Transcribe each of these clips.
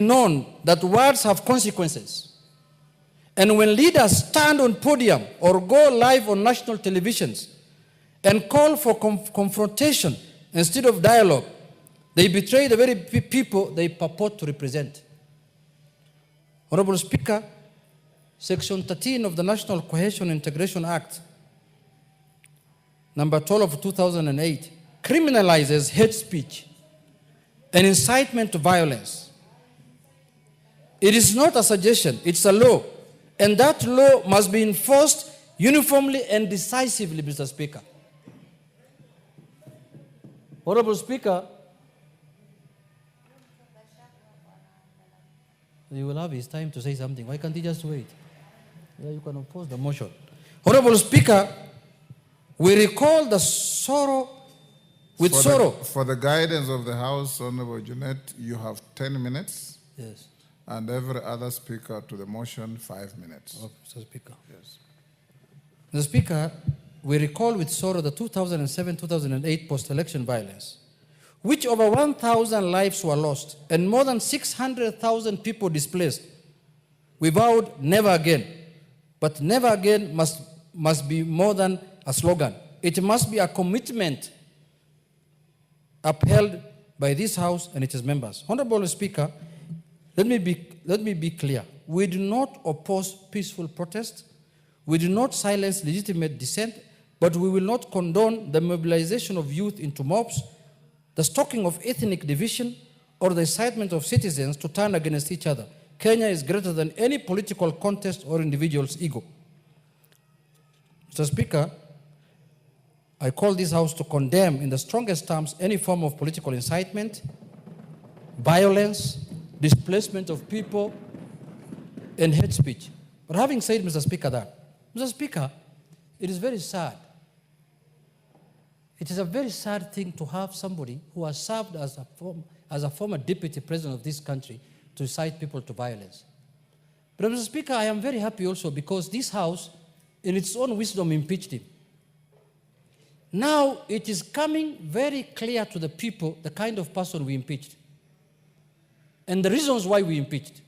known that words have consequences. And when leaders stand on podium or go live on national televisions and call for confrontation instead of dialogue, they betray the very people they purport to represent. Honorable Speaker, Section 13 of the National Cohesion Integration Act, number 12 of 2008, criminalizes hate speech and incitement to violence. It is not a suggestion, it's a law. And that law must be enforced uniformly and decisively, Mr. Speaker. Honorable Speaker, you will have his time to say something. Why can't he just wait? Yeah, you can oppose the motion. Honorable Speaker, we recall the sorrow with sorrow. For the guidance of the House, Honorable Jeanette, you have 10 minutes. Yes. And every other speaker to the motion, 5 minutes. Oh, Mr. Speaker. Yes. Mr. Speaker, we recall with sorrow the 2007-2008 post-election violence, which over 1,000 lives were lost and more than 600,000 people displaced. We vowed never again, but never again must be more than a slogan. It must be a commitment upheld by this House and its members. Honorable Speaker, let me be clear. We do not oppose peaceful protest. We do not silence legitimate dissent, but we will not condone the mobilization of youth into mobs, the stoking of ethnic division, or the incitement of citizens to turn against each other. Kenya is greater than any political contest or individual's ego. Mr. Speaker, I call this House to condemn in the strongest terms any form of political incitement, violence, displacement of people, and hate speech. But having said, Mr. Speaker, that, Mr. Speaker, it is very sad. It is a very sad thing to have somebody who has served as a former deputy president of this country to incite people to violence. But Mr. Speaker, I am very happy also because this House, in its own wisdom, impeached him. Now it is coming very clear to the people the kind of person we impeached and the reasons why we impeached.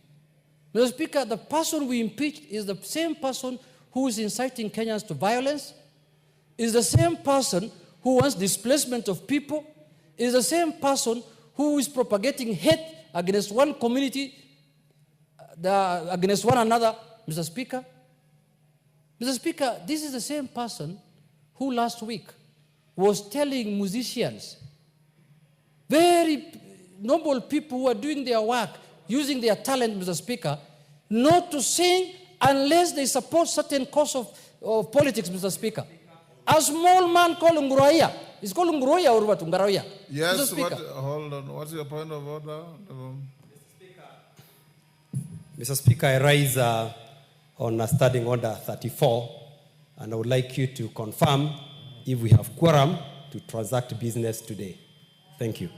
Mr. Speaker, the person we impeached is the same person who is inciting Kenyans to violence, is the same person who wants displacement of people, is the same person who is propagating hate against one community, against one another, Mr. Speaker. Mr. Speaker, this is the same person who last week was telling musicians, very noble people who are doing their work, using their talent, Mr. Speaker, not to sing unless they support certain cause of politics, Mr. Speaker. A small man called Nguroia. Is called Nguroia or what? Nguroia? Yes, hold on. What's your point of order? Mr. Speaker, I rise on Standing Order 34, and I would like you to confirm if we have quorum to transact business today. Thank you.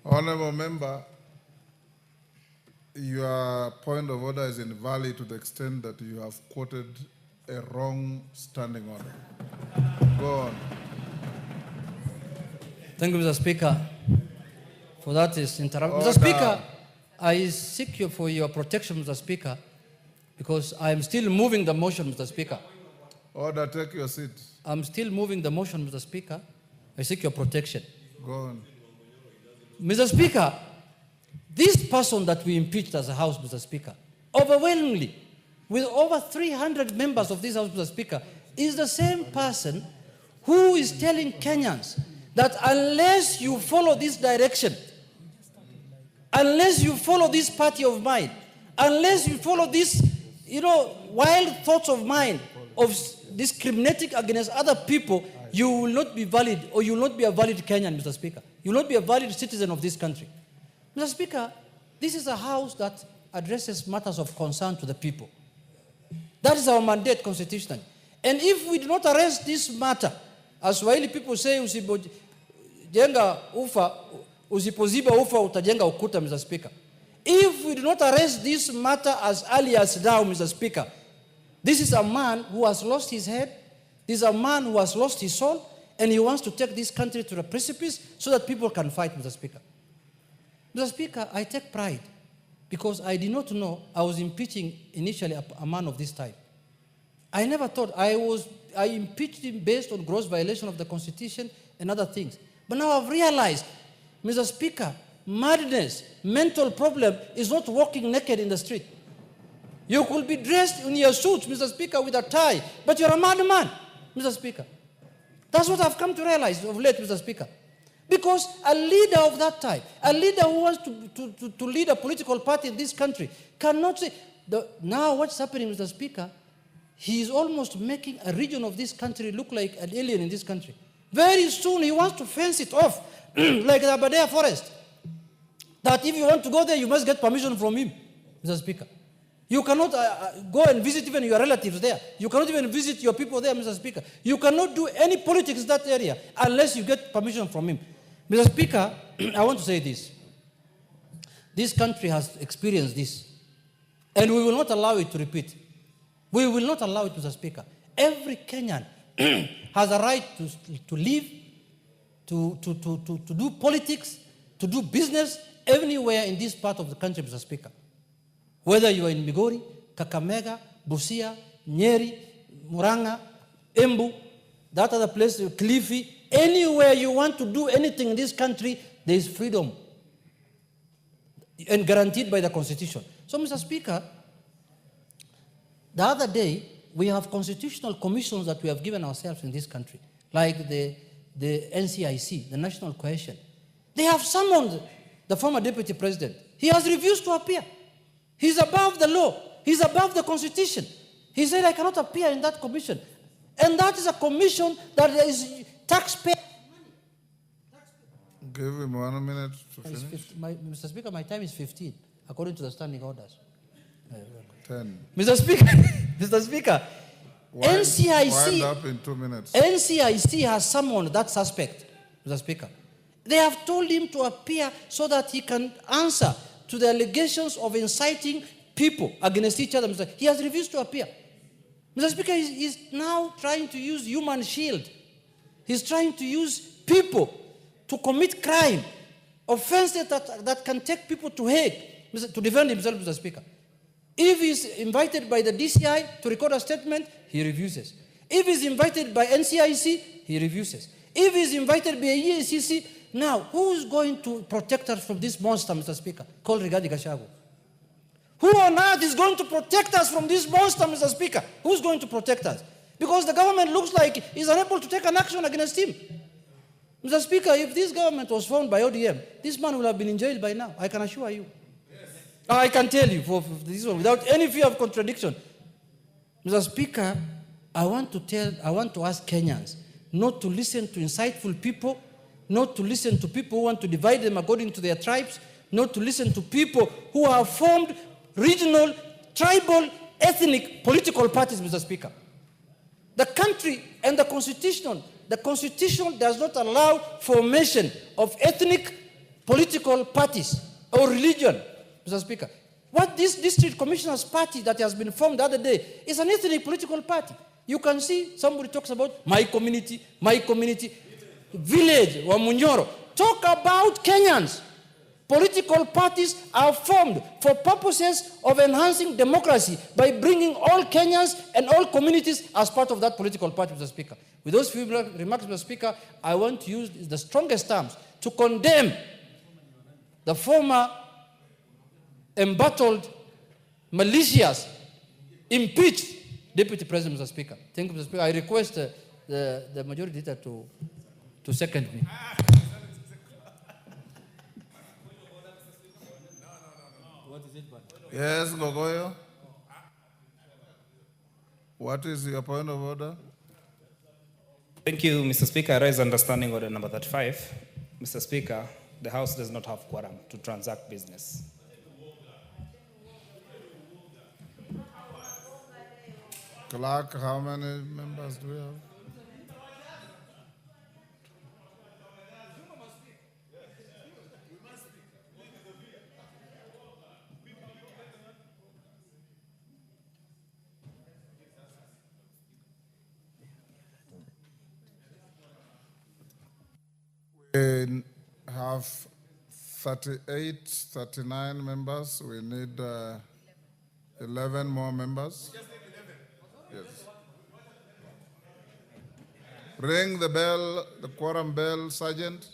Honorable Member, your point of order is invalid to the extent that you have quoted a wrong standing order. Go on. Thank you, Mr. Speaker, for that is interruption. Mr. Speaker, I seek you for your protection, Mr. Speaker, because I am still moving the motion, Mr. Speaker. Order, take your seat. I'm still moving the motion, Mr. Speaker. I seek your protection. Go on. Mr. Speaker, this person that we impeached as a House, Mr. Speaker, overwhelmingly, with over 300 members of this House, Mr. Speaker, is the same person who is telling Kenyans that unless you follow this direction, unless you follow this party of mine, unless you follow this, wild thoughts of mine of discriminating against other people, you will not be valid, or you will not be a valid Kenyan, Mr. Speaker. You will not be a valid citizen of this country. Mr. Speaker, this is a House that addresses matters of concern to the people. That is our mandate constitutionally. And if we do not address this matter, as Swahili people say, usipojenga ufa, usipoziba ufa utajenga ukuta, Mr. Speaker. If we do not address this matter as early as now, Mr. Speaker, This is a man who has lost his head. This is a man who has lost his soul, and he wants to take this country to the precipice so that people can fight, Mr. Speaker. Mr. Speaker, I take pride because I did not know I was impeaching initially a man of this type. I never thought I impeached him based on gross violation of the Constitution and other things. But now I've realized, Mr. Speaker, madness, mental problem is not walking naked in the street. You could be dressed in your suit, Mr. Speaker, with a tie, but you're a madman, Mr. Speaker. That's what I've come to realize of late, Mr. Speaker. Because a leader of that type, a leader who wants to lead a political party in this country, cannot say, now what's happening, Mr. Speaker, he is almost making a region of this country look like an alien in this country. Very soon he wants to fence it off, like the Aberdare forest. That if you want to go there, you must get permission from him, Mr. Speaker. You cannot go and visit even your relatives there. You cannot even visit your people there, Mr. Speaker. You cannot do any politics in that area unless you get permission from him. Mr. Speaker, I want to say this. This country has experienced this, and we will not allow it to repeat. We will not allow it, Mr. Speaker. Every Kenyan has a right to live, to do politics, to do business anywhere in this part of the country, Mr. Speaker. Whether you are in Migori, Kakamega, Busia, Nyeri, Muranga, Embu, that other place, Kilifi, anywhere you want to do anything in this country, there is freedom and guaranteed by the Constitution. So, Mr. Speaker, the other day, we have constitutional commissions that we have given ourselves in this country, like the NCIC, the National Cohesion. They have summoned the former deputy president. He has refused to appear. He's above the law. He's above the Constitution. He said, I cannot appear in that commission. And that is a commission that is taxpayer money. Give him 1 minute to finish. Mr. Speaker, my time is 15, according to the standing orders. 10. Mr. Speaker, Mr. Speaker, Wind up in 2 minutes. NCIC has summoned that suspect, Mr. Speaker. They have told him to appear so that he can answer to the allegations of inciting people against each other. He has refused to appear. Mr. Speaker, he's now trying to use human shield. He's trying to use people to commit crime, offenses that can take people to Hague, to defend himself, Mr. Speaker. If he's invited by the DCI to record a statement, he refuses. If he's invited by NCIC, he refuses. If he's invited by EACC, now who's going to protect us from this monster, Mr. Speaker, called rigathigachagua? Who on earth is going to protect us from this monster, Mr. Speaker? Who's going to protect us? Because the government looks like it's unable to take an action against him. Mr. Speaker, if this government was formed by ODM, this man will have been in jail by now, I can assure you. Yes. I can tell you for this one, without any fear of contradiction. Mr. Speaker, I want to ask Kenyans not to listen to insightful people, not to listen to people who want to divide them according to their tribes, not to listen to people who have formed regional, tribal, ethnic political parties, Mr. Speaker. The country and the Constitution does not allow formation of ethnic political parties or religion, Mr. Speaker. What this district commissioners party that has been formed the other day is an ethnic political party. You can see somebody talks about my community, village, or manyora. Talk about Kenyans. Political parties are formed for purposes of enhancing democracy by bringing all Kenyans and all communities as part of that political party, Mr. Speaker. With those few remarks, Mr. Speaker, I want to use the strongest terms to condemn the former embattled, malicious, impeached Deputy President, Mr. Speaker. Thank you, Mr. Speaker. I request the majority leader to second me. Yes, Gogoyo. What is your point of order? Thank you, Mr. Speaker. I raise understanding order number 35. Mr. Speaker, the House does not have quorum to transact business. Clerk, how many members do we have? have 38, 39 members. We need 11 more members. Yes. Ring the bell, the quorum bell, Sergeant.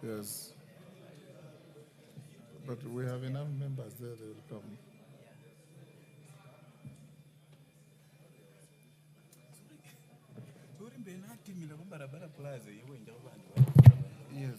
Yes. But we have enough members there, they will come. Yes.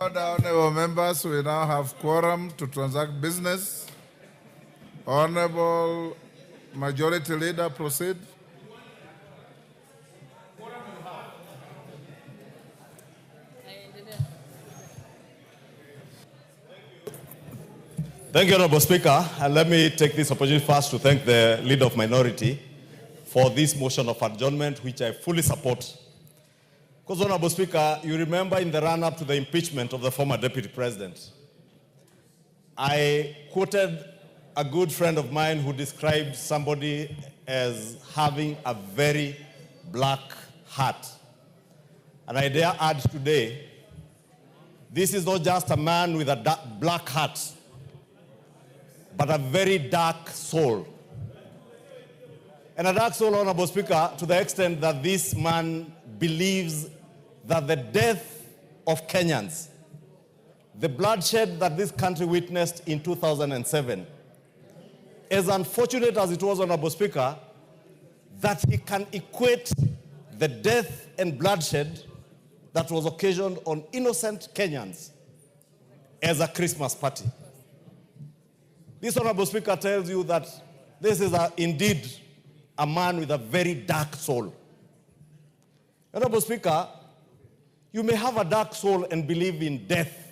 Order, honorable members, we now have quorum to transact business. Honorable Majority Leader, proceed. Thank you, Honorable Speaker. And let me take this opportunity first to thank the Leader of Minority for this motion of adjournment, which I fully support. Because, Honorable Speaker, you remember in the run-up to the impeachment of the former Deputy President, I quoted a good friend of mine who described somebody as having a very black heart. And I dare add today, this is not just a man with a black heart, but a very dark soul. And a dark soul, Honorable Speaker, to the extent that this man believes that the death of Kenyans, the bloodshed that this country witnessed in 2007, as unfortunate as it was, Honorable Speaker, that he can equate the death and bloodshed that was occasioned on innocent Kenyans as a Christmas party. This, Honorable Speaker, tells you that this is indeed a man with a very dark soul. Honorable Speaker, you may have a dark soul and believe in death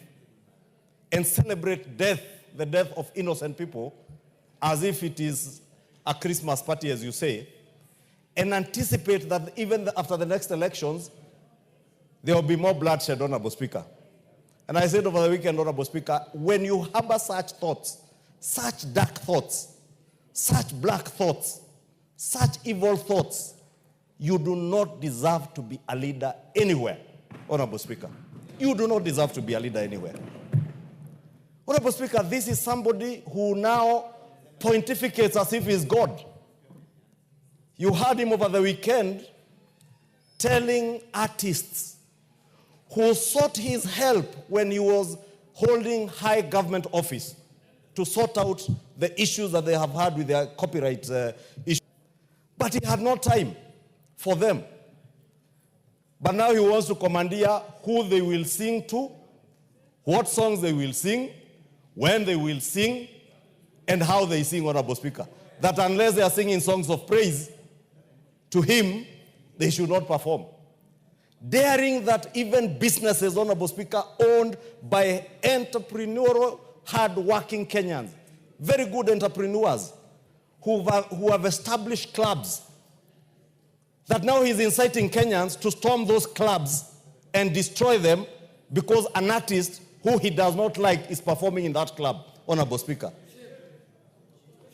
and celebrate death, the death of innocent people, as if it is a Christmas party, as you say, and anticipate that even after the next elections, there will be more bloodshed, Honorable Speaker. And I said over the weekend, Honorable Speaker, when you harbor such thoughts, such dark thoughts, such black thoughts, such evil thoughts, you do not deserve to be a leader anywhere, Honorable Speaker. You do not deserve to be a leader anywhere. Honorable Speaker, this is somebody who now pontificates as if he's God. You heard him over the weekend telling artists who sought his help when he was holding high government office to sort out the issues that they have had with their copyright issues. But he had no time for them. But now he wants to commandeer who they will sing to, what songs they will sing, when they will sing, and how they sing, Honorable Speaker. That unless they are singing songs of praise to him, they should not perform. Daring that even businesses, Honorable Speaker, owned by entrepreneurial, hard-working Kenyans, very good entrepreneurs who have established clubs, that now he's inciting Kenyans to storm those clubs and destroy them because an artist who he does not like is performing in that club, Honorable Speaker.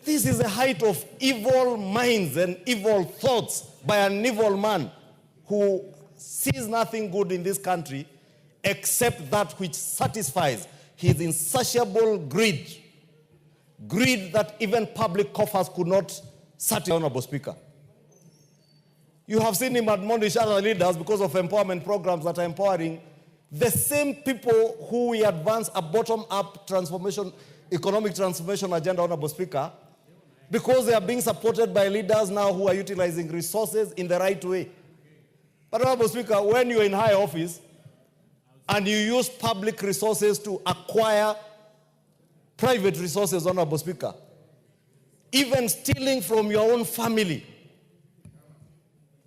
This is the height of evil minds and evil thoughts by an evil man who sees nothing good in this country except that which satisfies his insatiable greed. Greed that even public coffers could not satisfy, Honorable Speaker. You have seen him admonish other leaders because of empowerment programs that are empowering the same people who we advance a bottom-up transformation, economic transformation agenda, Honorable Speaker, because they are being supported by leaders now who are utilizing resources in the right way. But Honorable Speaker, when you're in high office and you use public resources to acquire private resources, Honorable Speaker, even stealing from your own family.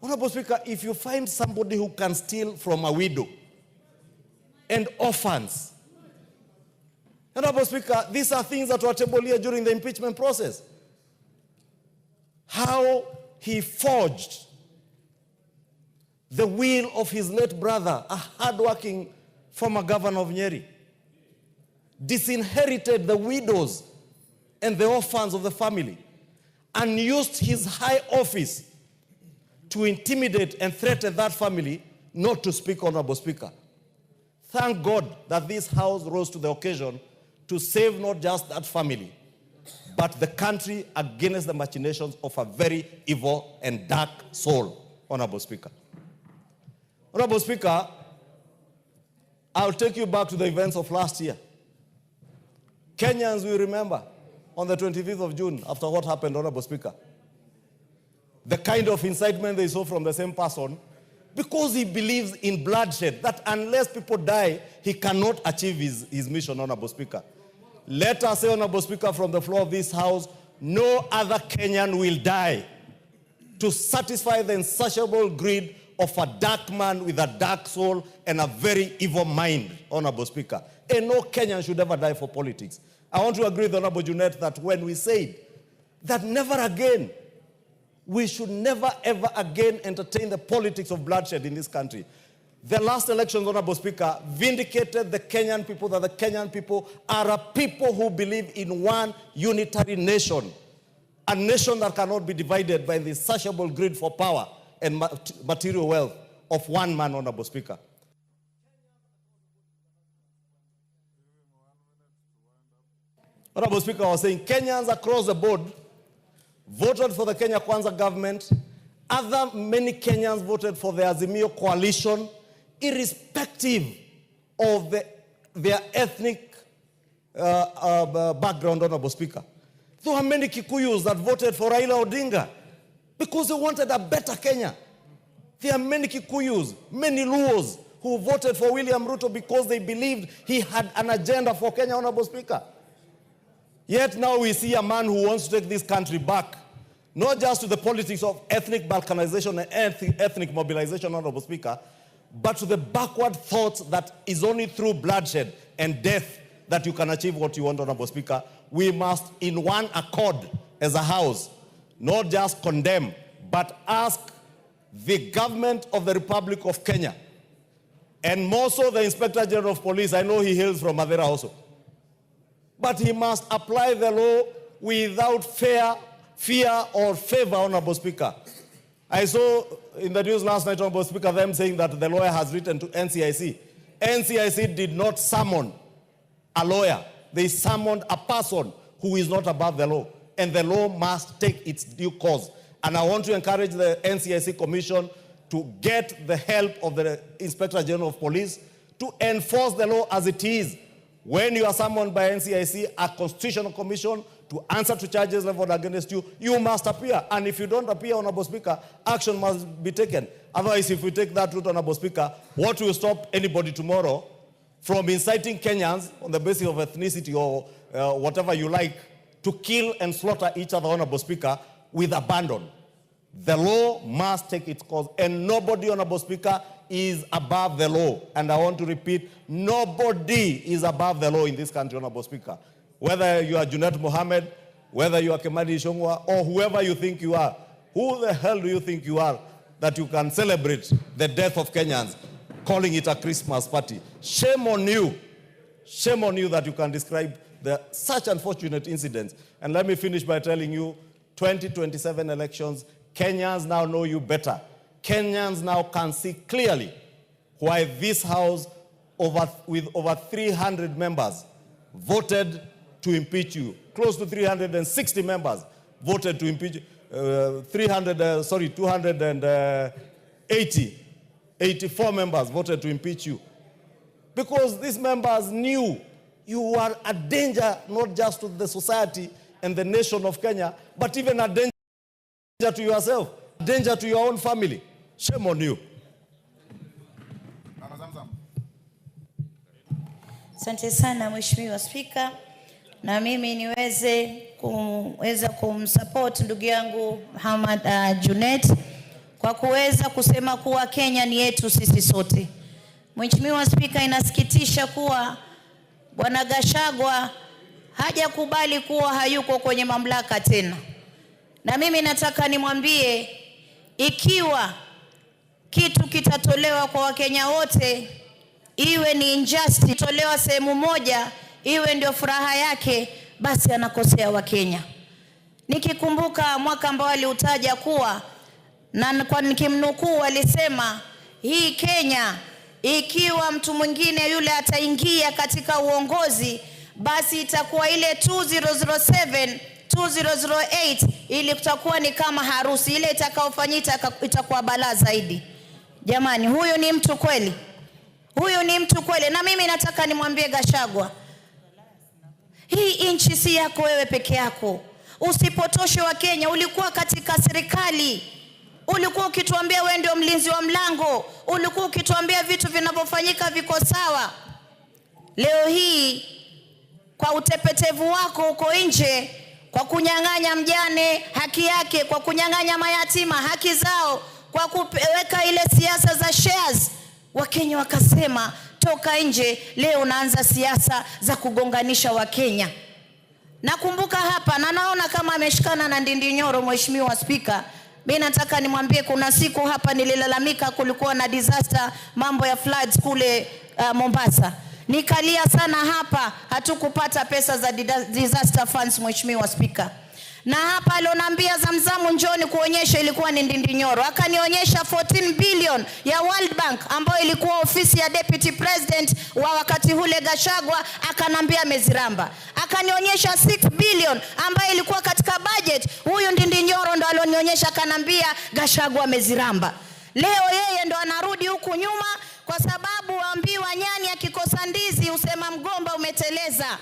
Honorable Speaker, if you find somebody who can steal from a widow and orphans, Honorable Speaker, these are things that were tabled here during the impeachment process. How he forged the will of his late brother, a hardworking former governor of Nyeri, disinherited the widows and the orphans of the family, and used his high office to intimidate and threaten that family not to speak, Honorable Speaker. Thank God that this House rose to the occasion to save not just that family, but the country against the machinations of a very evil and dark soul, Honorable Speaker. Honorable Speaker, I'll take you back to the events of last year. Kenyans will remember on the 25th of June, after what happened, Honorable Speaker, the kind of incitement they saw from the same person, because he believes in bloodshed, that unless people die, he cannot achieve his mission, Honorable Speaker. Let us say, Honorable Speaker, from the floor of this House, no other Kenyan will die to satisfy the insatiable greed of a dark man with a dark soul and a very evil mind, Honorable Speaker. And no Kenyan should ever die for politics. I want to agree with Honorable Junet that when we said that never again, we should never ever again entertain the politics of bloodshed in this country. The last elections, Honorable Speaker, vindicated the Kenyan people that the Kenyan people are a people who believe in one unitary nation. A nation that cannot be divided by the insatiable greed for power and material wealth of one man, Honorable Speaker. Honorable Speaker, I was saying Kenyans across the board voted for the Kenya Kwanza government. Many Kenyans voted for the Azimio coalition, irrespective of their ethnic background, Honorable Speaker. There were many Kikuyus that voted for Raila Odinga because they wanted a better Kenya. There are many Kikuyus, many Luos who voted for William Ruto because they believed he had an agenda for Kenya, Honorable Speaker. Yet now we see a man who wants to take this country back, not just to the politics of ethnic balkanization and ethnic mobilization, Honorable Speaker, but to the backward thoughts that is only through bloodshed and death that you can achieve what you want, Honorable Speaker. We must, in one accord as a House, not just condemn, but ask the government of the Republic of Kenya, and more so the Inspector General of Police. I know he hails from Madeira also. But he must apply the law without fear or favor, Honorable Speaker. I saw in the news last night, Honorable Speaker, them saying that the lawyer has written to NCIC. NCIC did not summon a lawyer. They summoned a person who is not above the law. And the law must take its due course. And I want to encourage the NCIC Commission to get the help of the Inspector General of Police to enforce the law as it is. When you are summoned by NCIC, a constitutional commission, to answer to charges leveled against you, you must appear. And if you don't appear, Honorable Speaker, action must be taken. Otherwise, if we take that route, Honorable Speaker, what will stop anybody tomorrow from inciting Kenyans on the basis of ethnicity or whatever you like to kill and slaughter each other, Honorable Speaker, with abandon? The law must take its course, and nobody, Honorable Speaker, is above the law. And I want to repeat, nobody is above the law in this country, Honorable Speaker. Whether you are Junet Mohammed, whether you are Kemadi Shongwa, or whoever you think you are, who the hell do you think you are that you can celebrate the death of Kenyans, calling it a Christmas party? Shame on you. Shame on you that you can describe such unfortunate incidents. And let me finish by telling you, 2027 elections, Kenyans now know you better. Kenyans now can see clearly why this House, with over 300 members, voted to impeach you. Close to 360 members voted to impeach, 284 members voted to impeach you. Because these members knew you are a danger, not just to the society and the nation of Kenya, but even a danger to yourself, danger to your own family. Shame on you. Asante sana Mheshimiwa Spika, na mimi niweze kumsupport ndugu yangu Herman Junet kwa kuweza kusema kuwa Kenya ni yetu sisi sote. Mheshimiwa Spika, inasikitisha kuwa Bwana Gachagua hajakubali kuwa hayuko kwenye mamlaka tena. Na mimi nataka nimwambie, ikiwa kitu kitatolewa kwa Wakenya wote, iwe ni injustice tolewa sehemu moja, iwe ndio furaha yake, basi anakosea Wakenya. Nikikumbuka mwaka ambao aliutaja kuwa, na kwa nikimnukuu alisema, hii Kenya, ikiwa mtu mwingine yule ataingia katika uongozi, basi itakuwa ile 2007 2008 ili kutakuwa ni kama harusi, ile itakaofanyika itakuwa balaa zaidi. Jamani, huyu ni mtu kweli? Huyu ni mtu kweli? Na mimi nataka nimwambie Gachagua, hii nchi si yako wewe peke yako. Usipotoshe wa Kenya. Ulikuwa katika serikali, ulikuwa ukituambia wewe ndio mlinzi wa mlango, ulikuwa ukituambia vitu vinavyofanyika viko sawa. Leo hii kwa utepetevu wako uko nje, kwa kunyang'anya mjane haki yake, kwa kunyang'anya mayatima haki zao, kwa kuweka ile siasa za shares, Wakenya wakasema toka nje. Leo unaanza siasa za kugonganisha Wakenya. Nakumbuka hapa na naona kama ameshikana na Ndindi Nyoro. Mheshimiwa Spika, mimi nataka nimwambie, kuna siku hapa nililalamika, kulikuwa na disaster, mambo ya floods kule Mombasa. Nikalia sana hapa, hatukupata pesa za disaster funds, Mheshimiwa Spika. Na hapa alionambia Zamzamu njoni kuonyesha, ilikuwa ni Ndindi Nyoro. Akanionyesha 14 billion ya World Bank ambayo ilikuwa ofisi ya Deputy President wa wakati ule Gachagua, akanambia meziramba. Akanionyesha 6 billion ambayo ilikuwa katika budget, huyu Ndindi Nyoro ndo alionionyesha, akanambia Gachagua meziramba. Leo yeye ndo anarudi huku nyuma, kwa sababu waambiwa nyani akikosa ndizi usema mgomba umeteleza.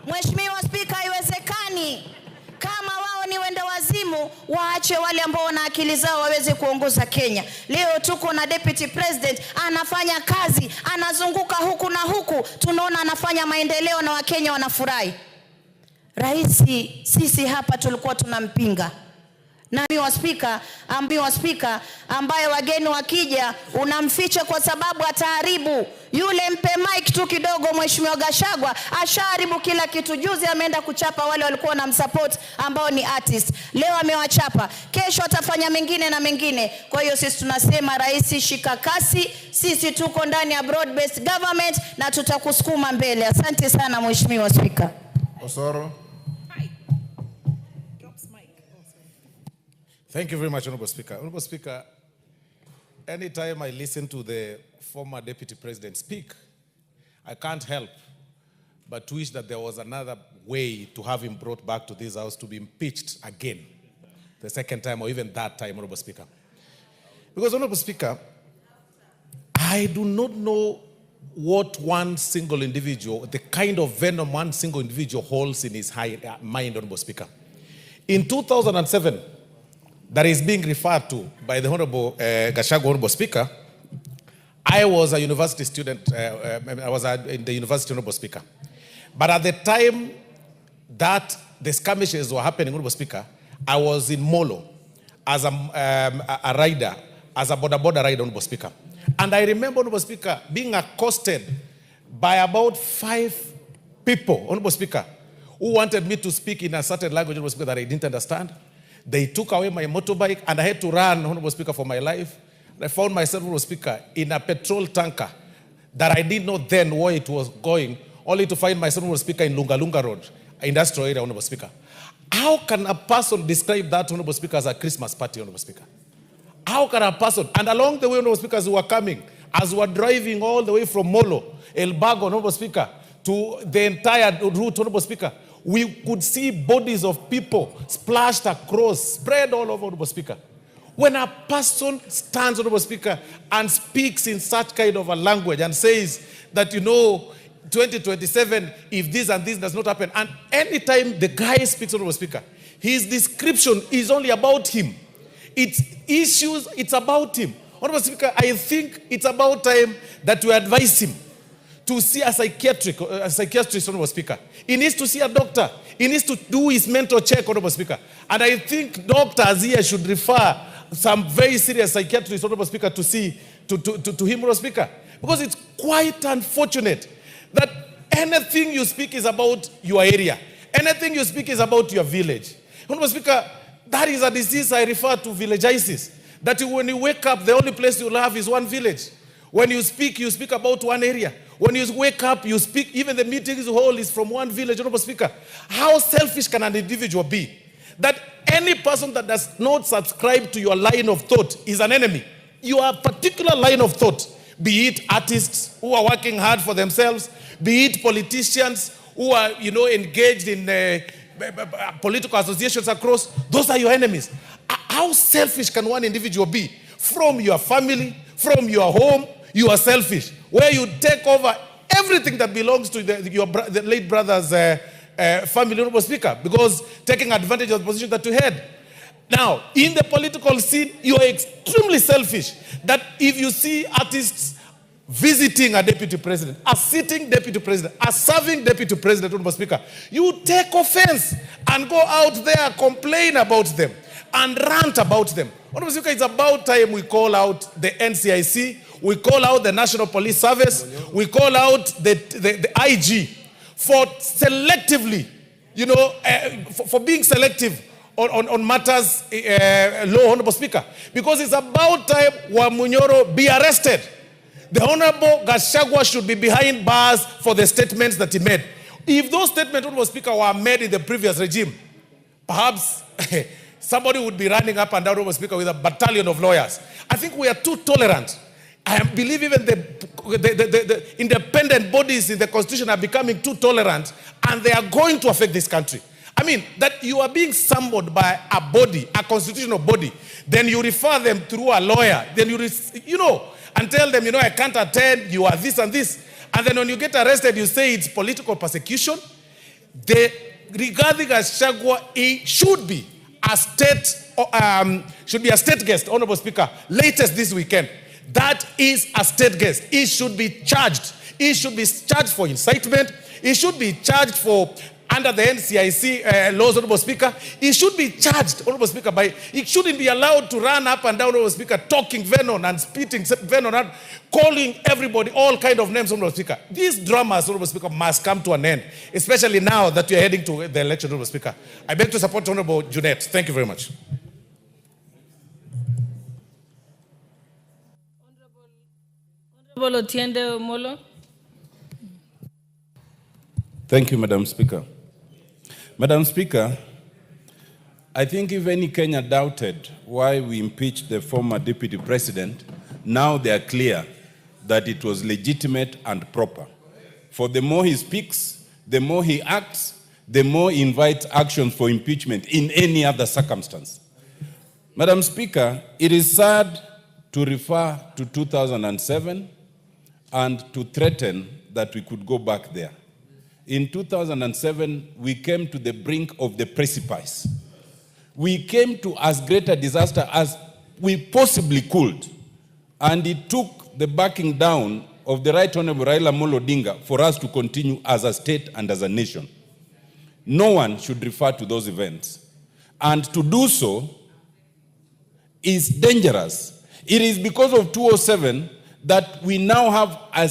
Mheshimiwa Spika, haiwezekani. Kama wao ni wenda wazimu, waache wale ambao wana akili zao waweze kuongoza Kenya. Leo tuko na Deputy President anafanya kazi, anazunguka huku na huku, tunaona anafanya maendeleo na Wakenya wanafurahi. Rais, sisi hapa tulikuwa tunampinga, Na mimi wa spika ambaye wageni wakija unamficha kwa sababu ataharibu. Yule mpe mic tu kidogo, Mheshimiwa Gachagua ashaharibu kila kitu. Juzi ameenda kuchapa wale walikuwa na msupport ambao ni artist. Leo amewachapa, kesho atafanya mengine na mengine. Kwa hiyo sisi tunasema rais, shika kasi. Sisi tuko ndani ya broad based government na tutakusukuma mbele. Asante sana Mheshimiwa Spika. Osoro. Thank you very much, Honorable Speaker. Honorable Speaker, anytime I listen to the former Deputy President speak, I can't help but wish that there was another way to have him brought back to this house to be impeached again, the second time or even that time, Honorable Speaker. Because, Honorable Speaker, I do not know what one single individual, the kind of venom one single individual holds in his mind, Honorable Speaker. In 2007, that is being referred to by the Honorable Gachagua, Honorable Speaker, I was a university student, I was in the university, Honorable Speaker. But at the time that the skirmishes were happening, Honorable Speaker, I was in Molo as a rider, as a border rider, Honorable Speaker. And I remember, Honorable Speaker, being accosted by about 5 people, Honorable Speaker, who wanted me to speak in a certain language, Honorable Speaker, that I didn't understand. They took away my motorbike and I had to run, Honorable Speaker, for my life. I found myself, Honorable Speaker, in a petrol tanker that I didn't know then where it was going, only to find myself, Honorable Speaker, in Lunga Road, industrial area, Honorable Speaker. How can a person describe that, Honorable Speaker, as a Christmas party, Honorable Speaker? How can a person, and along the way, Honorable Speaker, as we were coming, as we were driving all the way from Molo, El Bago, Honorable Speaker, to the entire route, Honorable Speaker, we could see bodies of people splashed across, spread all over, Honorable Speaker. When a person stands, Honorable Speaker, and speaks in such kind of a language and says that, 2027, if this and this does not happen, and anytime the guy speaks, Honorable Speaker, his description is only about him. It's issues, it's about him. Honorable Speaker, I think it's about time that we advise him to see a psychiatrist, Honorable Speaker. He needs to see a doctor. He needs to do his mental check, Honorable Speaker. And I think doctors here should refer some very serious psychiatrists, Honorable Speaker, to see to him, Honorable Speaker. Because it's quite unfortunate that anything you speak is about your area. Anything you speak is about your village. Honorable Speaker, that is a disease I refer to villagitis. That when you wake up, the only place you'll have is one village. When you speak about one area. When you wake up, you speak, even the meetings you hold is from one village, Honorable Speaker. How selfish can an individual be? That any person that does not subscribe to your line of thought is an enemy. Your particular line of thought, be it artists who are working hard for themselves, be it politicians who are, engaged in political associations across, those are your enemies. How selfish can one individual be? From your family, from your home, you are selfish. Where you take over everything that belongs to the late brother's family, Honorable Speaker, because taking advantage of the position that you had. Now, in the political scene, you are extremely selfish. That if you see artists visiting a deputy president, a sitting deputy president, a serving deputy president, Honorable Speaker, you take offense and go out there, complain about them, and rant about them. Honorable Speaker, it's about time we call out the NCIC, we call out the National Police Service, we call out the IG for selectively, for being selective on matters law, Honorable Speaker. Because it's about time Manyora be arrested. The Honorable Gachagua should be behind bars for the statements that he made. If those statements, Honorable Speaker, were made in the previous regime, perhaps somebody would be running up and down, Honorable Speaker, with a battalion of lawyers. I think we are too tolerant. I believe even the independent bodies in the Constitution are becoming too tolerant, and they are going to affect this country. I mean, that you are being summoned by a body, a constitutional body, then you refer them through a lawyer, then and tell them, I can't attend, you are this and this. And then when you get arrested, you say it's political persecution. The rigathigachagua should be a state guest, Honorable Speaker, latest this weekend. That is a state guest. He should be charged. He should be charged for incitement. He should be charged for under the NCIC laws, Honorable Speaker, he should be charged, Honorable Speaker, he shouldn't be allowed to run up and down, Honorable Speaker, talking venom and spitting venom and calling everybody all kind of names, Honorable Speaker. These dramas, Honorable Speaker, must come to an end, especially now that we are heading to the election, Honorable Speaker. I beg to support Honorable Junet. Thank you very much. Honorable Otiende Molo. Thank you, Madam Speaker. Madam Speaker, I think if any Kenya doubted why we impeached the former deputy president, now they are clear that it was legitimate and proper. For the more he speaks, the more he acts, the more he invites actions for impeachment in any other circumstance. Madam Speaker, it is sad to refer to 2007 and to threaten that we could go back there. In 2007, we came to the brink of the precipice. We came to as great a disaster as we possibly could. And it took the backing down of the Right Honorable Raila Odinga for us to continue as a state and as a nation. No one should refer to those events. And to do so is dangerous. It is because of 207 that we now have a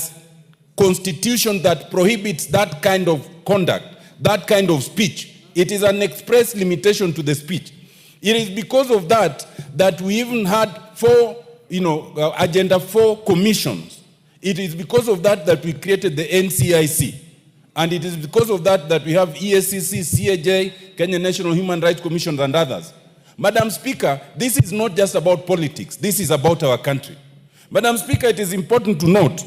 constitution that prohibits that kind of conduct, that kind of speech. It is an express limitation to the speech. It is because of that that we even had Agenda 4 commissions. It is because of that that we created the NCIC. And it is because of that that we have EACC, CAJ, Kenya National Human Rights Commission, and others. Madam Speaker, this is not just about politics. This is about our country. Madam Speaker, it is important to note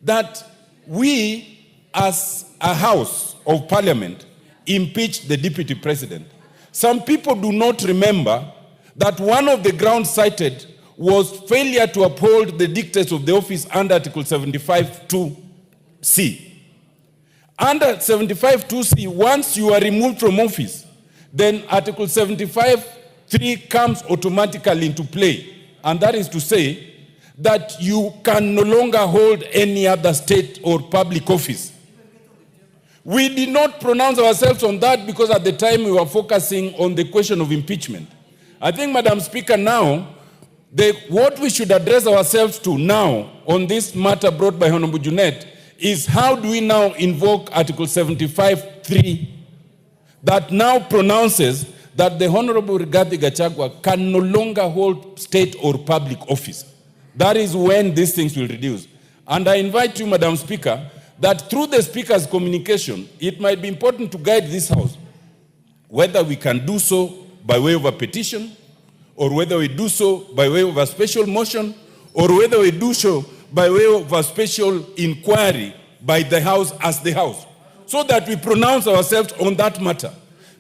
that we, as a House of Parliament, impeached the Deputy President. Some people do not remember that one of the grounds cited was failure to uphold the dictates of the office under Article 75(2)(c). Under 75(2)(c), once you are removed from office, then Article 75(3) comes automatically into play. And that is to say, that you can no longer hold any other state or public office. We did not pronounce ourselves on that because at the time we were focusing on the question of impeachment. I think, Madam Speaker, now, what we should address ourselves to now on this matter brought by Honorable Junet is how do we now invoke Article 75(3) that now pronounces that the Honorable Rigathigachagua can no longer hold state or public office. That is when these things will reduce. And I invite you, Madam Speaker, that through the Speaker's communication, it might be important to guide this House, whether we can do so by way of a petition, or whether we do so by way of a special motion, or whether we do so by way of a special inquiry by the House as the House, so that we pronounce ourselves on that matter.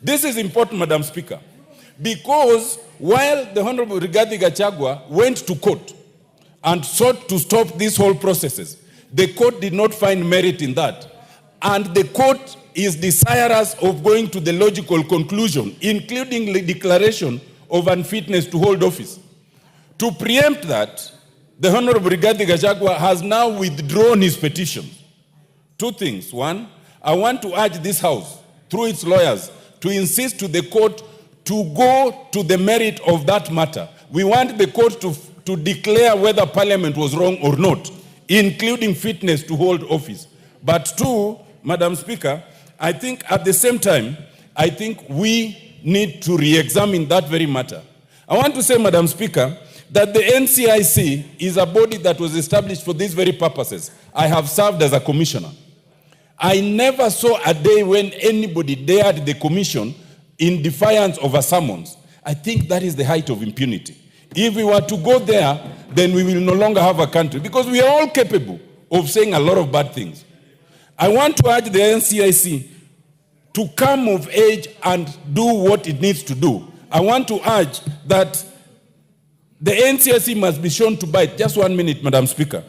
This is important, Madam Speaker, because while the Honorable Rigathigachagua went to court and sought to stop these whole processes, the court did not find merit in that. And the court is desirous of going to the logical conclusion, including the declaration of unfitness to hold office. To preempt that, the Honorable Rigathigachagua has now withdrawn his petition. Two things. One, I want to urge this House, through its lawyers, to insist to the court to go to the merit of that matter. We want the court to declare whether Parliament was wrong or not, including fitness to hold office. But two, Madam Speaker, I think at the same time, I think we need to re-examine that very matter. I want to say, Madam Speaker, that the NCIC is a body that was established for these very purposes. I have served as a commissioner. I never saw a day when anybody dared the commission in defiance of a summons. I think that is the height of impunity. If we were to go there, then we will no longer have a country, because we are all capable of saying a lot of bad things. I want to urge the NCIC to come of age and do what it needs to do. I want to urge that the NCIC must be shown to bite. Just 1 minute, Madam Speaker.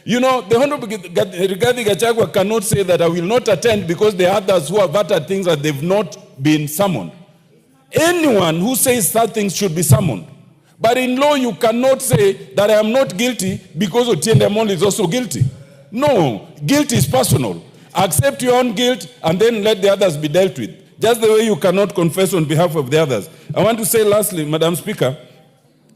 You know, the Honorable Rigathigachagua cannot say that I will not attend because there are others who have uttered things that they've not been summoned. Anyone who says such things should be summoned. But in law, you cannot say that I am not guilty because Otiende Amolo is also guilty. No, guilt is personal. Accept your own guilt and then let the others be dealt with. Just the way you cannot confess on behalf of the others. I want to say lastly, Madam Speaker,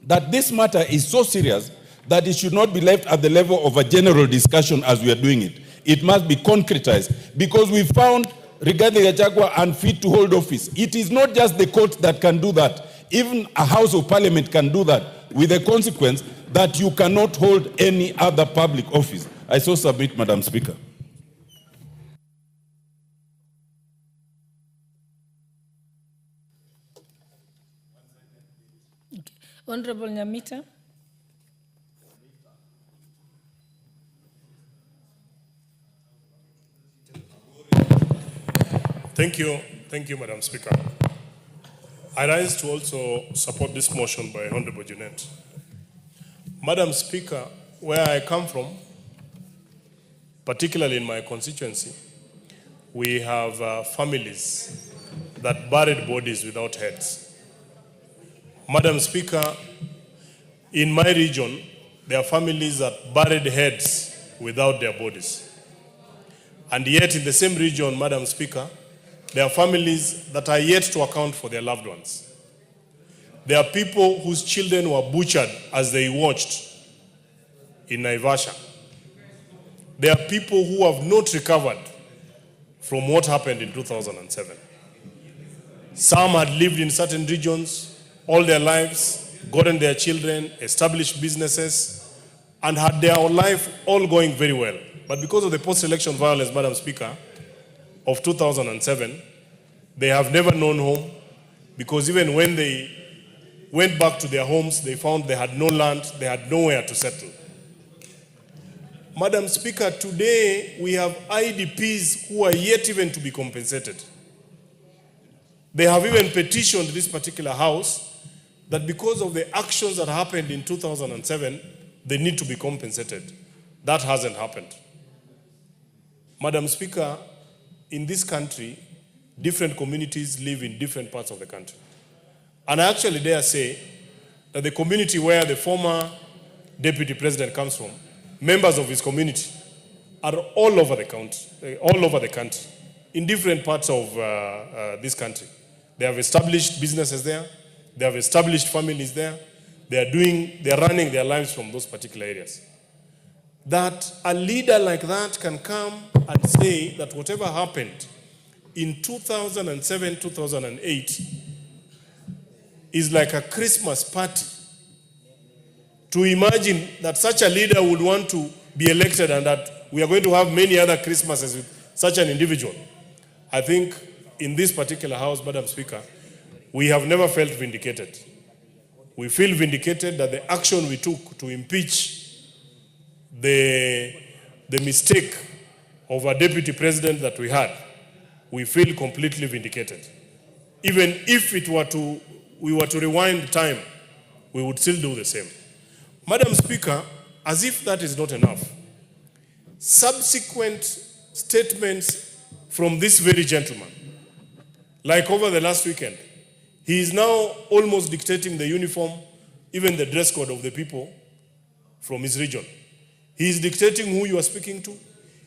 that this matter is so serious that it should not be left at the level of a general discussion as we are doing it. It must be concretized, because we found rigathigachagua unfit to hold office. It is not just the court that can do that. Even a House of Parliament can do that, with the consequence that you cannot hold any other public office. I so submit, Madam Speaker. Honorable Nyamita. Thank you, Madam Speaker. I rise to also support this motion by Honorable Junet. Madam Speaker, where I come from, particularly in my constituency, we have families that buried bodies without heads. Madam Speaker, in my region, there are families that buried heads without their bodies. And yet in the same region, Madam Speaker, there are families that are yet to account for their loved ones. There are people whose children were butchered as they watched in Naivasha. There are people who have not recovered from what happened in 2007. Some had lived in certain regions all their lives, gotten their children, established businesses, and had their life all going very well. But because of the post-election violence, Madam Speaker, of 2007, they have never known home, because even when they went back to their homes, they found they had no land, they had nowhere to settle. Madam Speaker, today we have IDPs who are yet even to be compensated. They have even petitioned this particular house that because of the actions that happened in 2007, they need to be compensated. That hasn't happened. Madam Speaker, in this country, different communities live in different parts of the country. And I actually dare say that the community where the former deputy president comes from, members of his community are all over the country, in different parts of this country. They have established businesses there. They have established families there. They are running their lives from those particular areas. That a leader like that can come and say that whatever happened in 2007, 2008 is like a Christmas party. To imagine that such a leader would want to be elected and that we are going to have many other Christmases with such an individual. I think in this particular house, Madam Speaker, we have never felt vindicated. We feel vindicated that the action we took to impeach the mistake of a deputy president that we had, we feel completely vindicated. Even if we were to rewind time, we would still do the same. Madam Speaker, as if that is not enough, subsequent statements from this very gentleman, like over the last weekend, he is now almost dictating the uniform, even the dress code of the people from his region. He is dictating who you are speaking to.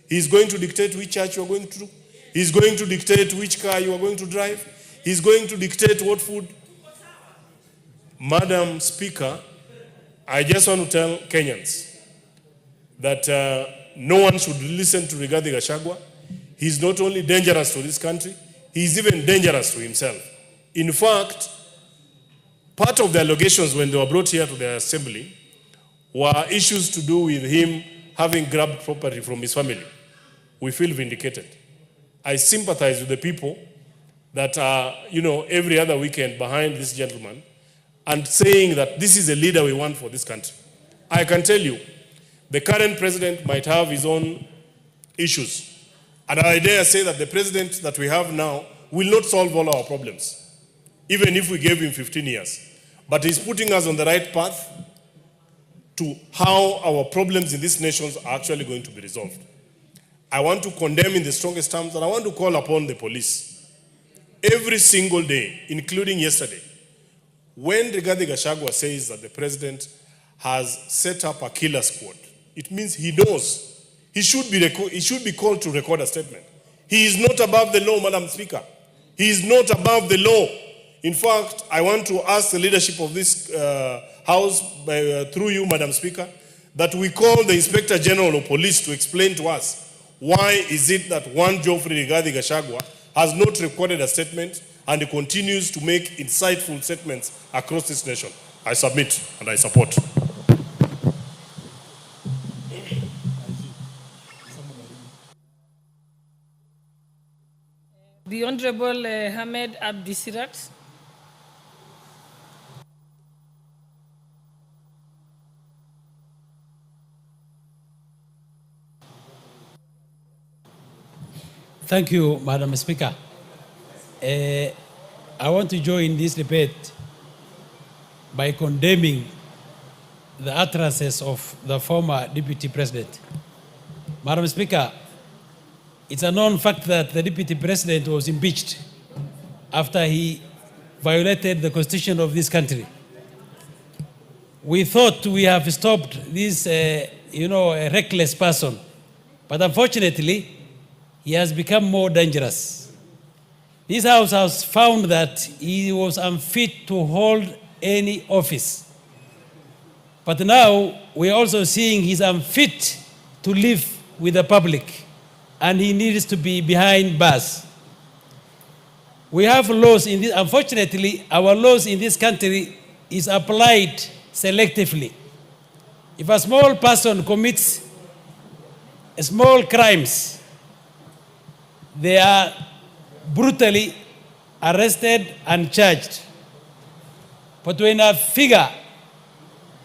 He is going to dictate which church you are going to. He is going to dictate which car you are going to drive. He is going to dictate what food. Madam Speaker, I just want to tell Kenyans that no one should listen to rigathigachagua. He is not only dangerous to this country, he is even dangerous to himself. In fact, part of the allegations when they were brought here to the assembly were issues to do with him having grabbed property from his family. We feel vindicated. I sympathize with the people that are, every other weekend behind this gentleman and saying that this is a leader we want for this country. I can tell you, the current president might have his own issues. And I dare say that the president that we have now will not solve all our problems, even if we gave him 15 years. But he's putting us on the right path to how our problems in this nation are actually going to be resolved. I want to condemn in the strongest terms, and I want to call upon the police every single day, including yesterday, when rigathigachagua says that the president has set up a killer squad, it means he knows he should be called to record a statement. He is not above the law, Madam Speaker. He is not above the law. In fact, I want to ask the leadership of this House, through you, Madam Speaker, that we call the Inspector General of Police to explain to us why is it that one Geoffrey Rigathigachagua has not recorded a statement and he continues to make insightful statements across this nation. I submit and I support. The Honorable Ahmed Abdisirat. Thank you, Madam Speaker. I want to join this debate by condemning the utterances of the former Deputy President. Madam Speaker, it's a known fact that the Deputy President was impeached after he violated the Constitution of this country. We thought we have stopped this, a reckless person, but unfortunately, he has become more dangerous. This House has found that he was unfit to hold any office. But now we are also seeing he's unfit to live with the public, and he needs to be behind bars. We have laws in this, unfortunately, our laws in this country is applied selectively. If a small person commits small crimes, they are brutally arrested and charged. But when a figure,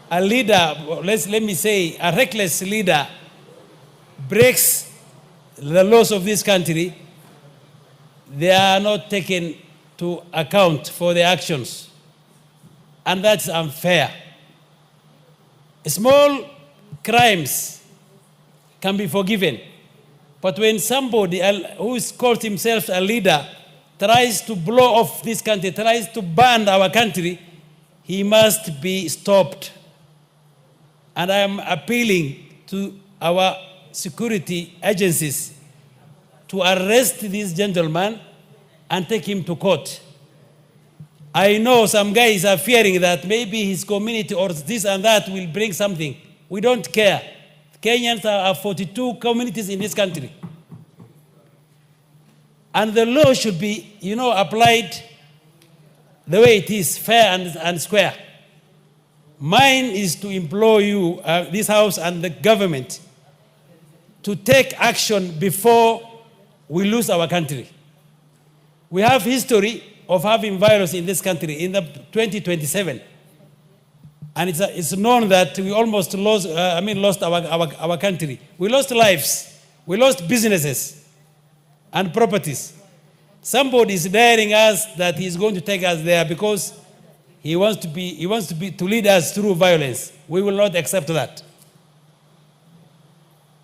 a leader, let me say, a reckless leader breaks the laws of this country, they are not taken to account for their actions. And that's unfair. Small crimes can be forgiven. But when somebody who calls himself a leader tries to blow off this country, tries to ban our country, he must be stopped. And I am appealing to our security agencies to arrest this gentleman and take him to court. I know some guys are fearing that maybe his community or this and that will bring something. We don't care. Kenyans are 42 communities in this country. And the law should be, applied the way it is, fair and square. Mine is to implore you, this House and the government, to take action before we lose our country. We have history of having violence in this country in the 2027. And it's known that we almost lost our country. We lost lives. We lost businesses and properties. Somebody is daring us that he's going to take us there because he wants to lead us through violence. We will not accept that.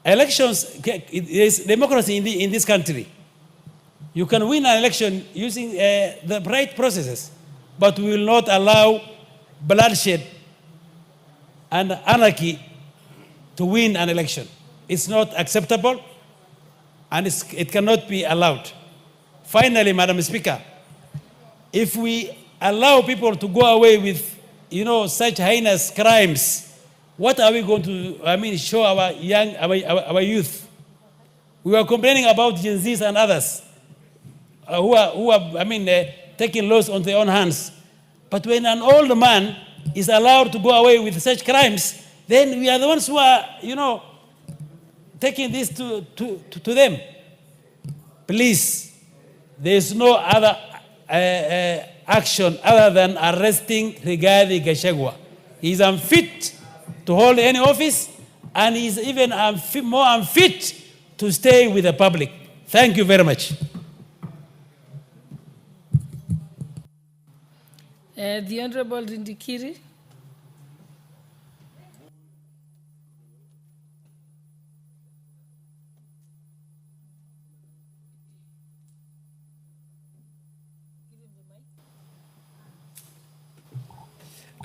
Elections, is democracy in this country. You can win an election using the right processes, but we will not allow bloodshed and anarchy to win an election. It's not acceptable, and it cannot be allowed. Finally, Madam Speaker, if we allow people to go away with, such heinous crimes, what are we going to, show our our youth? We were complaining about Gen Zs and others who are taking laws on their own hands. But when an old man is allowed to go away with such crimes, then we are the ones who are, taking this to them. Please, there is no other action other than arresting Rigathigachagua. He is unfit to hold any office, and he is even more unfit to stay with the public. Thank you very much. The Honorable Rindikiri.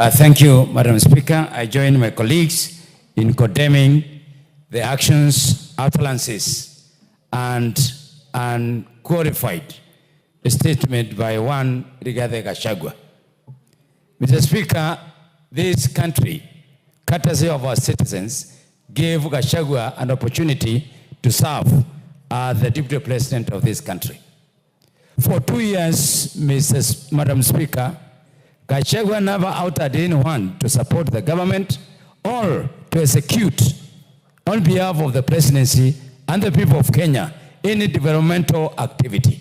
Thank you, Madam Speaker. I join my colleagues in condemning the actions utterances and qualified statement by one rigathigachagua. Mr. Speaker, this country, courtesy of our citizens, gave Gachagua an opportunity to serve as the deputy president of this country. For 2 years, Madam Speaker, Gachagua never outed anyone to support the government or to execute on behalf of the presidency and the people of Kenya any developmental activity.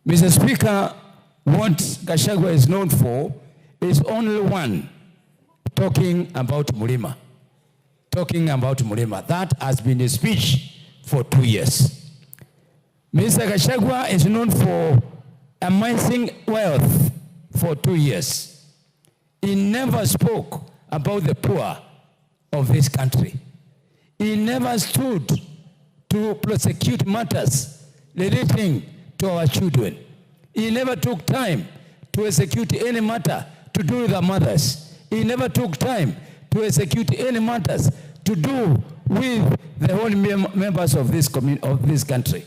Mr. Speaker, what Gachagua is known for is only one, talking about Mulima. Talking about Mulima. That has been his speech for 2 years. Mr. Gachagua is known for amassing wealth for 2 years. He never spoke about the poor of this country. He never stood to prosecute matters relating to our children. He never took time to execute any matter to do with the mothers. He never took time to execute any matters to do with the whole members of this country.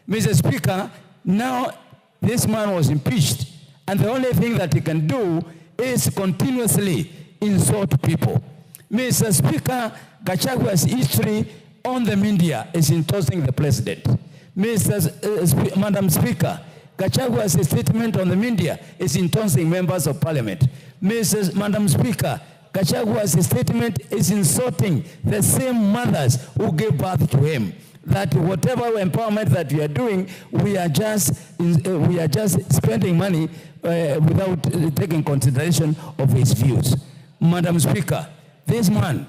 Mr. Speaker, now this man was impeached, and the only thing that he can do is continuously insult people. Mr. Speaker, Gachagua's history on the media is insulting the president. Madam Speaker, Gachagua's statement on the media is insulting members of parliament. Madam Speaker, Gachagua's statement is insulting the same mothers who gave birth to him. That whatever empowerment that we are doing, we are just spending money without taking consideration of his views. Madam Speaker, this man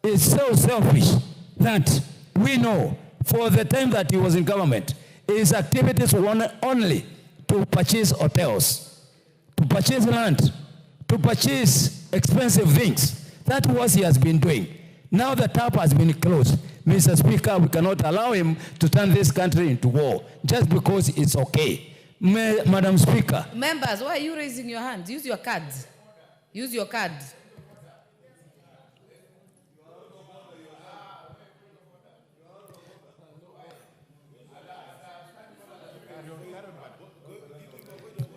is so selfish that we know for the time that he was in government, his activities were only to purchase hotels, to purchase land, to purchase expensive things. That's what he has been doing. Now the tap has been closed. Mr. Speaker, we cannot allow him to turn this country into war just because it's okay. Madam Speaker. Members, why are you raising your hands? Use your cards. Use your cards.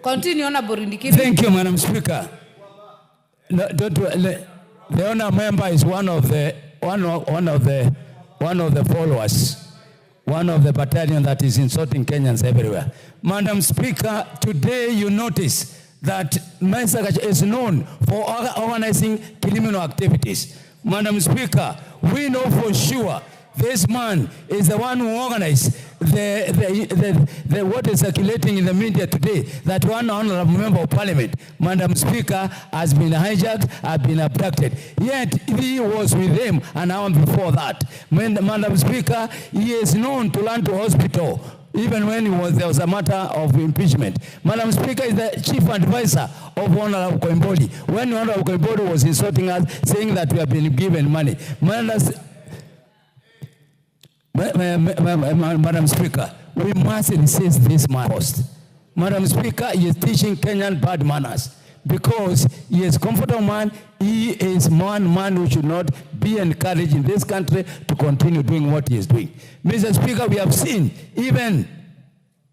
Continue, Honorable Ndikiri. Thank you, Madam Speaker. No, the honour member is one of the followers, one of the battalion that is insulting Kenyans everywhere. Madam Speaker, today you notice that Mr. Gachagua is known for organizing criminal activities. Madam Speaker, we know for sure this man is the one who organized what is circulating in the media today, that one honorable member of parliament, Madam Speaker, has been hijacked, has been abducted. Yet he was with him an hour before that. Madam Speaker, he is known to run to hospital even when there was a matter of impeachment. Madam Speaker is the chief advisor of Honorable KOIMBURI. When Honorable KOIMBURI was insulting us, saying that we have been given money. Madam Speaker, we must insist this man first. Madam Speaker, he is teaching Kenyan bad manners because he is a comfortable man. He is man who should not be encouraged in this country to continue doing what he is doing. Mr. Speaker, we have seen even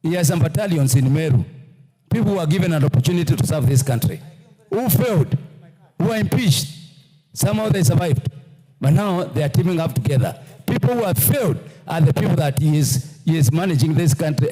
he has some battalions in Meru. People who are given an opportunity to serve this country, who failed, who are impeached. Somehow they survived, but now they are teaming up together. People who have failed are the people that he is managing this country,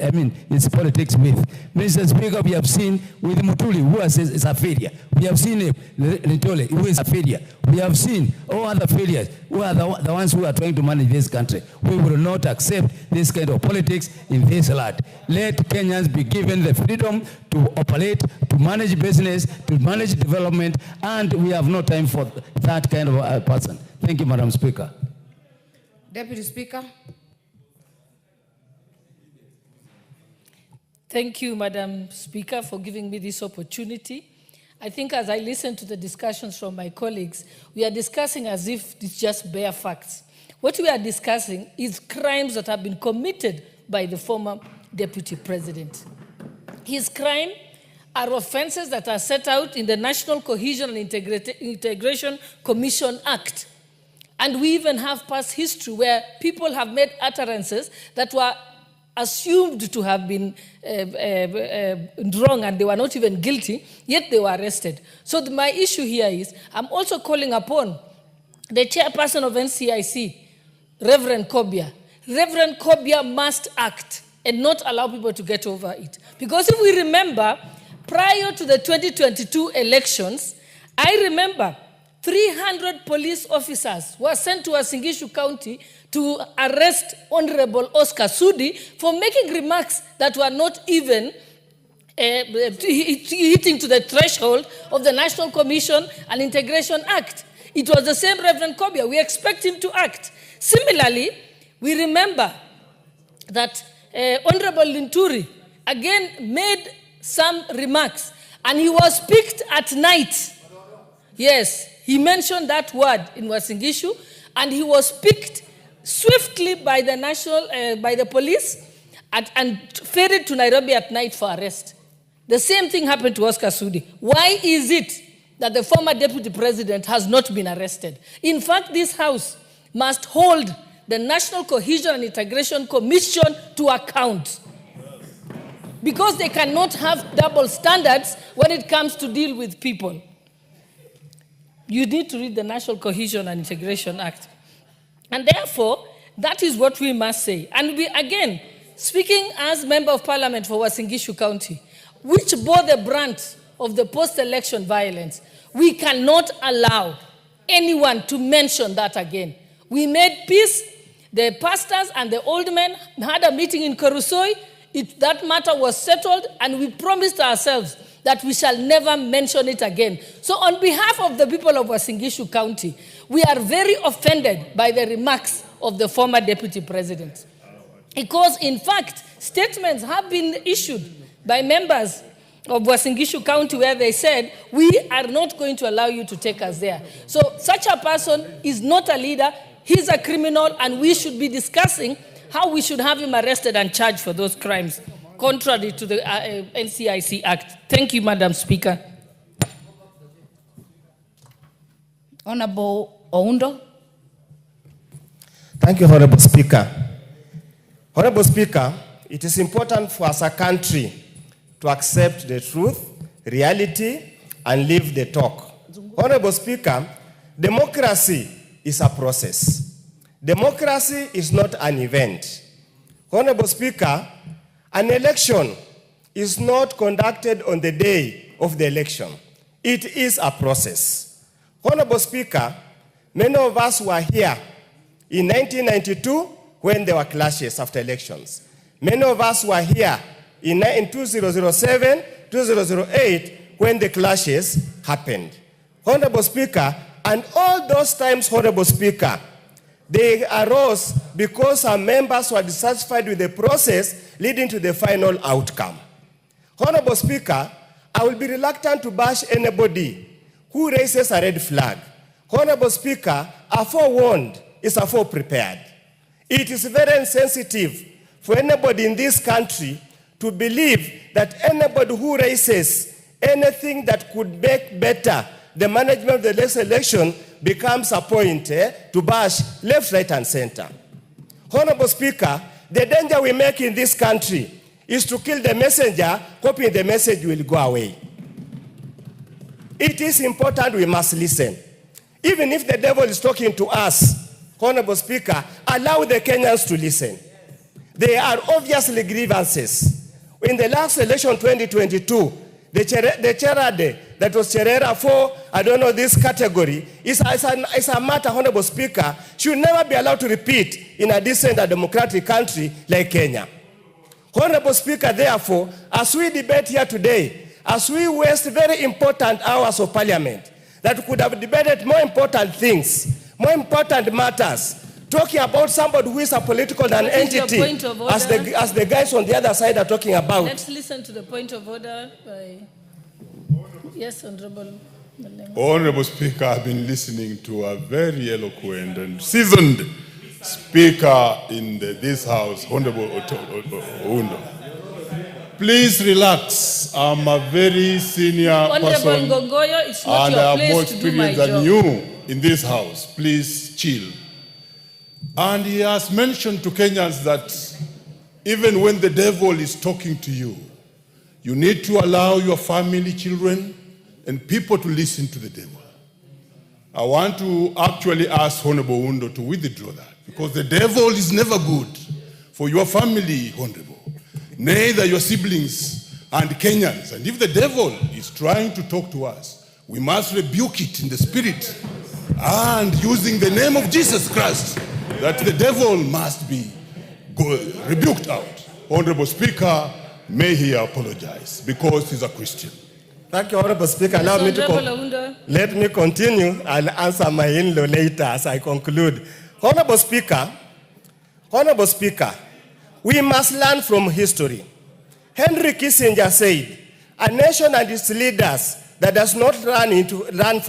his politics with. Mr. Speaker, we have seen with Mutuli, who is a failure. We have seen Litole, who is a failure. We have seen all other failures, who are the ones who are trying to manage this country. We will not accept this kind of politics in this land. Let Kenyans be given the freedom to operate, to manage business, to manage development, and we have no time for that kind of a person. Thank you, Madam Speaker. Deputy Speaker. Thank you, Madam Speaker, for giving me this opportunity. I think as I listen to the discussions from my colleagues, we are discussing as if it's just bare facts. What we are discussing is crimes that have been committed by the former Deputy President. His crimes are offenses that are set out in the National Cohesion and Integration Commission Act. And we even have past history where people have made utterances that were assumed to have been wrong and they were not even guilty, yet they were arrested. So my issue here is, I'm also calling upon the chairperson of NCIC, Reverend Kobia. Reverend Kobia must act and not allow people to get over it. Because if we remember, prior to the 2022 elections, I remember 300 police officers were sent to Uasin County to arrest Honorable Oscar Sudi for making remarks that were not even hitting to the threshold of the National Commission and Integration Act. It was the same Reverend Kobia. We expect him to act. Similarly, we remember that Honorable Linturi again made some remarks, and he was picked at night. Yes, he mentioned that word in Uasin Gishu, and he was picked swiftly by the police and ferried to Nairobi at night for arrest. The same thing happened to Oscar Sudi. Why is it that the former deputy president has not been arrested? In fact, this House must hold the National Cohesion and Integration Commission to account, because they cannot have double standards when it comes to deal with people. You need to read the National Cohesion and Integration Act. And therefore, that is what we must say. And we, again, speaking as Member of Parliament for Uasin Gishu County, which bore the brunt of the post-election violence, we cannot allow anyone to mention that again. We made peace. The pastors and the old men had a meeting in Korusoi. That matter was settled, and we promised ourselves that we shall never mention it again. So on behalf of the people of Uasin Gishu County, we are very offended by the remarks of the former deputy president. Because, in fact, statements have been issued by members of Uasin Gishu County where they said, we are not going to allow you to take us there. So such a person is not a leader, he's a criminal, and we should be discussing how we should have him arrested and charged for those crimes, contrary to the NCIC Act. Thank you, Madam Speaker. Honorable Oundo. Thank you, Honorable Speaker. Honorable Speaker, it is important for us as a country to accept the truth, reality, and live the talk. Honorable Speaker, democracy is a process. Democracy is not an event. Honorable Speaker, an election is not conducted on the day of the election. It is a process. Honorable Speaker, many of us were here in 1992 when there were clashes after elections. Many of us were here in 2007, 2008 when the clashes happened. Honorable Speaker, and all those times, Honorable Speaker, they arose because our members were dissatisfied with the process leading to the final outcome. Honorable Speaker, I will be reluctant to bash anybody who raises a red flag. Honorable Speaker, a forewarned is a foreprepared. It is very insensitive for anybody in this country to believe that anybody who raises anything that could make better the management of the next election becomes a point to bash left, right, and center. Honorable Speaker, the danger we make in this country is to kill the messenger, hoping the message will go away. It is important we must listen. Even if the devil is talking to us, Honorable Speaker, allow the Kenyans to listen. There are obviously grievances. In the last election 2022, the charade that was Cherera for, I don't know, this category, is a matter, Honorable Speaker, should never be allowed to repeat in a decent and democratic country like Kenya. Honorable Speaker, therefore, as we debate here today, as we waste very important hours of parliament, that could have debated more important things, more important matters, talking about somebody who is a political entity, as the guys on the other side are talking about. Let's listen to the point of order by... Yes, Honorable. Honorable Speaker, I've been listening to a very eloquent and seasoned speaker in this House, Honorable Oundo. Please relax. I'm a very senior person, Gongoyo, it's not and your I have more place to do my experience than job. you in this house, please chill. And he has mentioned to Kenyans that even when the devil is talking to you, you need to allow your family, children, and people to listen to the devil. I want to actually ask Honorable Undo to withdraw that, because the devil is never good for your family, Honorable, neither your siblings and Kenyans. And if the devil is trying to talk to us, we must rebuke it in the spirit and using the name of Jesus Christ, that the devil must be rebuked out. Honorable Speaker, may he apologize because he's a Christian. Thank you, Honorable Speaker. Allow me to let me continue. I'll answer my in-law later as I conclude. Honorable Speaker, we must learn from history. Henry Kissinger said, a nation and its leaders that does not run from